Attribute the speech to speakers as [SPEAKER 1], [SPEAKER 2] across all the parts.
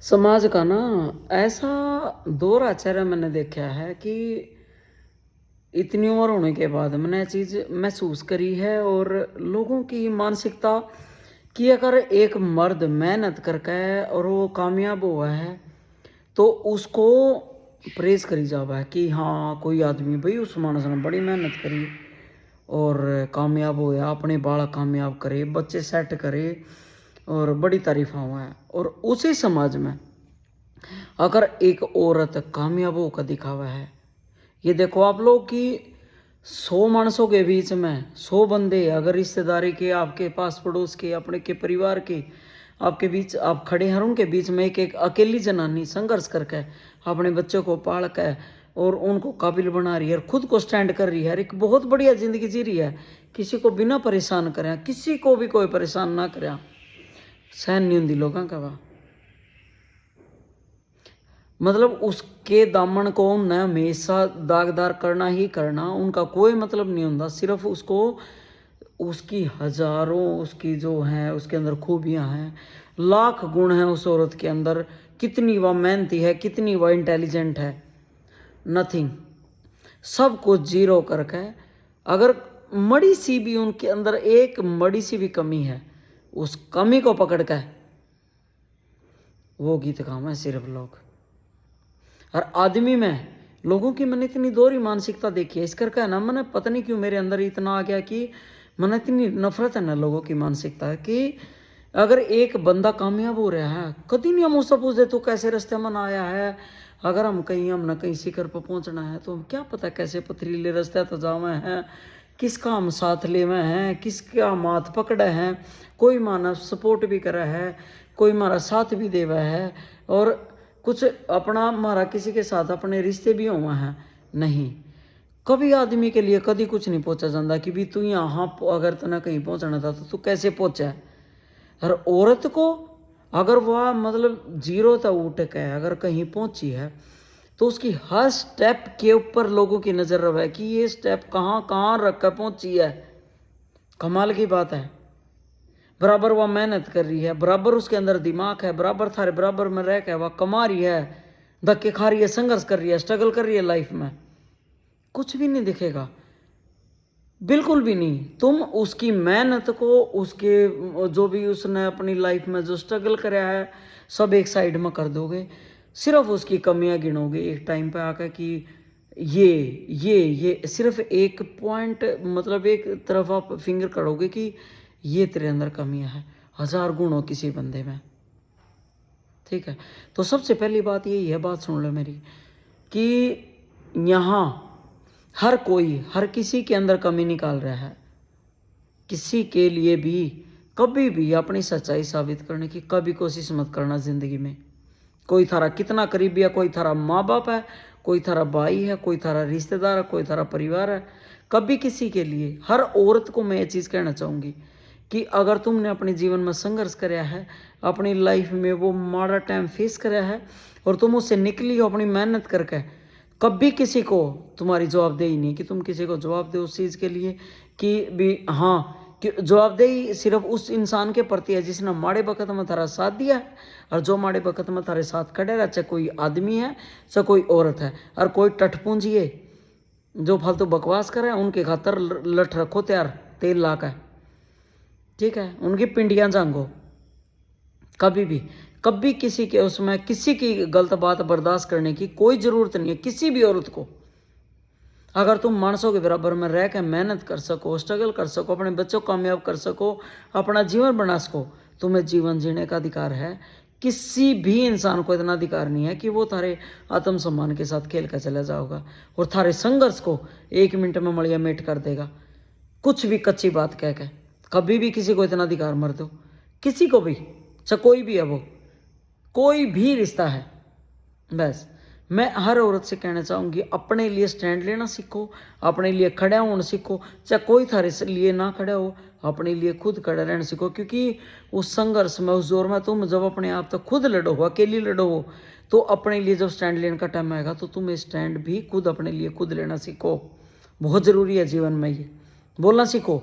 [SPEAKER 1] समाज का ना ऐसा दौर आचार्य मैंने देखा है कि इतनी उम्र होने के बाद मैंने ये चीज़ महसूस करी है। और लोगों की मानसिकता कि अगर एक मर्द मेहनत करके और वो कामयाब हुआ है तो उसको प्रेज करी जावा है कि हाँ कोई आदमी भाई उस मानस ने बड़ी मेहनत करी और कामयाब होया, अपने बाल कामयाब करे, बच्चे सेट करे और बड़ी तारीफा हुआ है। और उसी समाज में अगर एक औरत कामयाब होकर दिखावा है, ये देखो आप लोग कि 100 मानसों के बीच में 100 बंदे अगर रिश्तेदारी के, आपके पास पड़ोस के, अपने के परिवार के आपके बीच आप खड़े हैं, उनके बीच में एक एक अकेली जनानी संघर्ष करके अपने बच्चों को पाल के और उनको काबिल बना रही है और खुद को स्टैंड कर रही है, एक बहुत बढ़िया जिंदगी जी रही है, किसी को बिना परेशान करें, किसी को भी कोई परेशान ना करें, सहन नहीं होती लोगों का वह मतलब उसके दामन को उन्हें हमेशा दागदार करना ही करना, उनका कोई मतलब नहीं होता। सिर्फ उसको उसकी हजारों उसकी जो हैं उसके अंदर खूबियां हैं, लाख गुण हैं उस औरत के अंदर, कितनी वह मेहनती है, कितनी वह इंटेलिजेंट है, नथिंग, सब कुछ जीरो करके अगर मड़ी सी भी उनके अंदर एक मड़ी सी भी कमी है, उस कमी को पकड़ के वो गीत गावे सिर्फ लोग। और आदमी में लोगों की मैंने इतनी दोहरी मानसिकता देखी है, इस करके है ना मैंने पता नहीं क्यों मेरे अंदर इतना आ गया कि मैंने इतनी नफरत है ना लोगों की मानसिकता कि अगर एक बंदा कामयाब हो रहा है, कभी नहीं हम उससे पूछते तो कैसे रास्ते में आया है। अगर हम कहीं हम ना कहीं शिखर पर पहुंचना है तो हम क्या पता कैसे पथरीले रास्ते तो जावे हैं, किसका हम साथ लेवे हैं, किसका माथ पकड़े हैं, कोई माना सपोर्ट भी करे है, कोई हमारा साथ भी देवा है, और कुछ अपना हमारा किसी के साथ अपने रिश्ते भी हुए हैं। नहीं, कभी आदमी के लिए कभी कुछ नहीं पहुंचा जाता कि भी तू यहाँ अगर तना कहीं पहुंचना था तो तू कैसे पहुंचा है। हर औरत को अगर वह मतलब जीरो तक उठ के अगर कहीं पहुंची है तो उसकी हर स्टेप के ऊपर लोगों की नजर रहे कि ये स्टेप कहाँ कहाँ रख कर पहुंची है। कमाल की बात है, बराबर वह मेहनत कर रही है, बराबर उसके अंदर दिमाग है, बराबर थारे बराबर में रह के वह कमा रही है, धक्के खा रही है, संघर्ष कर रही है, स्ट्रगल कर रही है लाइफ में, कुछ भी नहीं दिखेगा, बिल्कुल भी नहीं। तुम उसकी मेहनत को, उसके जो भी उसने अपनी लाइफ में जो स्ट्रगल कराया है सब एक साइड में कर दोगे, सिर्फ उसकी कमियां गिनोगे एक टाइम पे आकर कि ये सिर्फ एक पॉइंट मतलब एक तरफ आप फिंगर करोगे कि ये तेरे अंदर कमियां है, हजार गुण हो किसी बंदे में। ठीक है, तो सबसे पहली बात यही है, बात सुन लो मेरी, कि यहाँ हर कोई हर किसी के अंदर कमी निकाल रहा है, किसी के लिए भी कभी भी अपनी सच्चाई साबित करने की कभी कोशिश मत करना जिंदगी में। कोई थारा कितना करीबी है, कोई थारा माँ बाप है, कोई थारा भाई है, कोई थारा रिश्तेदार है, कोई थारा परिवार है, कभी किसी के लिए, हर औरत को मैं ये चीज़ कहना चाहूँगी कि अगर तुमने अपने जीवन में संघर्ष कराया है, अपनी लाइफ में वो माड़ा टाइम फेस कराया है और तुम उससे निकली हो अपनी मेहनत करके, कभी किसी को तुम्हारी जवाबदेही नहीं कि तुम किसी को जवाब दो उस चीज़ के लिए कि भी हाँ, कि जवाबदेही सिर्फ उस इंसान के प्रति है जिसने माड़े वक्त में थारा साथ दिया है, और जो माड़े वक्त में थारे साथ खड़े रहा, चाहे कोई आदमी है चाहे कोई औरत है। और कोई टटपूंजिए जो फालतू बकवास करे उनके खातर लठ रखो तैयार तेल ला कर, ठीक है, उनकी पिंडियाँ जांगो। कभी भी कभी किसी के उसमें किसी की गलत बात बर्दाश्त करने की कोई ज़रूरत नहीं है किसी भी औरत को। अगर तुम मानसों के बराबर में रह के मेहनत कर सको, स्ट्रगल कर सको, अपने बच्चों को कामयाब कर सको, अपना जीवन बना सको, तुम्हें जीवन जीने का अधिकार है। किसी भी इंसान को इतना अधिकार नहीं है कि वो थारे आत्मसम्मान के साथ खेल कर चला जाओगा और थारे संघर्ष को 1 मिनट में मड़िया मेट कर देगा, कुछ भी कच्ची बात कह के। कभी भी किसी को इतना अधिकार मत दो, किसी को भी, चाहे कोई भी है वो, कोई भी रिश्ता है। बस मैं हर औरत से कहना चाहूँगी अपने लिए स्टैंड लेना सीखो, अपने लिए खड़ा होना सीखो, चाहे कोई थारे लिए ना खड़ा हो, अपने लिए खुद खड़ा रहना सीखो। क्योंकि उस संघर्ष में, उस जोर में तुम जब अपने आप तक खुद लड़ो हो, अकेली लड़ो हो, तो अपने लिए जब स्टैंड लेने का टाइम आएगा तो तुम स्टैंड भी खुद अपने लिए खुद लेना सीखो। बहुत ज़रूरी है जीवन में, ये बोलना सीखो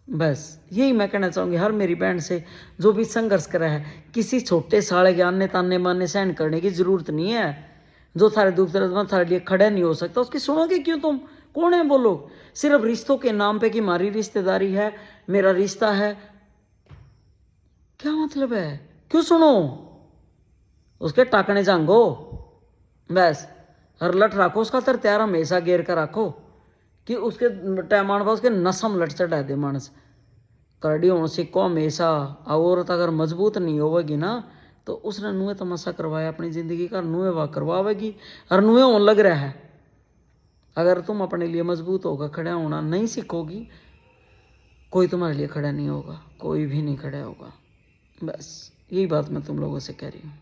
[SPEAKER 1] बस यही मैं कहना चाहूँगी हर मेरी बहन से जो भी संघर्ष कर रहा है। किसी छोटे साले के आने ताने माने सहन करने की जरूरत नहीं है। जो थारे दुख दर्द में थारे लिए खड़ा नहीं हो सकता उसकी सुनोगे क्यों तुम? कौन है वो लोग? सिर्फ रिश्तों के नाम पे कि हमारी रिश्तेदारी है, मेरा रिश्ता है, क्या मतलब है? क्यों सुनो? उसके टाकने जांगो बस। हर लट रखो उसका तर तैयार हमेशा गेर कर रखो कि उसके टाइम आने पर उसके नसम लट चढ़ा दे मानस करड़ी होने सीखो हमेशा। औरत अगर मजबूत नहीं होगी ना तो उसने नुए तमाशा करवाया अपनी जिंदगी का, नुए वाह करवावेगी और नुए होने लग रहा है। अगर तुम अपने लिए मजबूत होगा खड़ा होना नहीं सीखोगी, कोई तुम्हारे लिए खड़ा नहीं होगा, कोई भी नहीं खड़ा होगा। बस यही बात मैं तुम लोगों से कह रही हूँ।